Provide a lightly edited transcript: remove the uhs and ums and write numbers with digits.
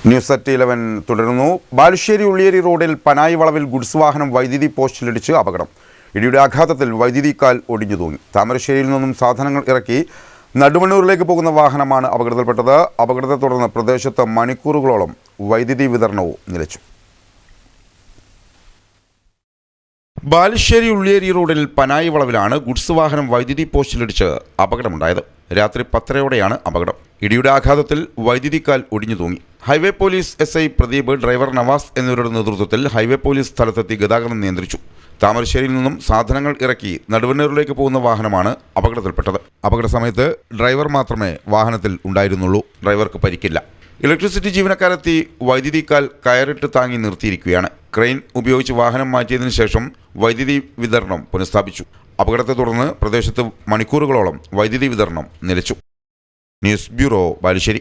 News at 11 തുടരുന്നു. ബാലുശ്ശേരി ഉള്ളിയേരി റോഡിൽ പനായി വളവിൽ ഗുഡ്സ് വാഹനം വൈദ്യുതി പോസ്റ്റിലിടിച്ച് അപകടം. ഇടിയുടെ ആഘാതത്തിൽ വൈദ്യുതി കാൽ ഒടിഞ്ഞു തൂങ്ങി. താമരശ്ശേരിയിൽ നിന്നും സാധനങ്ങൾ ഇറക്കി നടുവണ്ണൂരിലേക്ക് പോകുന്ന വാഹനമാണ് അപകടത്തിൽപ്പെട്ടത്. അപകടത്തെ തുടർന്ന് പ്രദേശത്ത് മണിക്കൂറുകളോളം വൈദ്യുതി വിതരണവും നിലച്ചു. ബാലുശ്ശേരി ഉള്ളിയേരി റോഡിൽ പനായി വളവിലാണ് ഗുഡ്സ് വാഹനം വൈദ്യുതി പോസ്റ്റിലിടിച്ച് അപകടമുണ്ടായത്. രാത്രി 10:30-യോടെയാണ് അപകടം. ഇടിയുടെ ആഘാതത്തിൽ വൈദ്യുതി കാൽ ഒടിഞ്ഞു തൂങ്ങി. Highway police SI Pradeep, driver Navas എന്നിവരുടെ നേതൃത്വത്തിൽ ഹൈവേ പോലീസ് സ്ഥലത്തെത്തി ഗതാഗതം നിയന്ത്രിച്ചു. താമരശ്ശേരിയിൽ നിന്നും സാധനങ്ങൾ ഇറക്കി നടുവണ്ണൂരിലേക്ക് പോകുന്ന വാഹനമാണ് അപകടത്തിൽപ്പെട്ടത്. അപകട സമയത്ത് ഡ്രൈവർ മാത്രമേ വാഹനത്തിൽ ഉണ്ടായിരുന്നുള്ളൂ. ഡ്രൈവർക്ക് പരിക്കില്ല. ഇലക്ട്രിസിറ്റി ജീവനക്കാരെത്തി വൈദ്യുതി കാൽ കയറിട്ട് താങ്ങി നിർത്തിയിരിക്കുകയാണ്. ക്രെയിൻ ഉപയോഗിച്ച് വാഹനം മാറ്റിയതിനു ശേഷം വൈദ്യുതി വിതരണം പുനഃസ്ഥാപിച്ചു. അപകടത്തെ തുടർന്ന് പ്രദേശത്ത് മണിക്കൂറുകളോളം വൈദ്യുതി വിതരണം നിലച്ചു. News bureau, Balussery.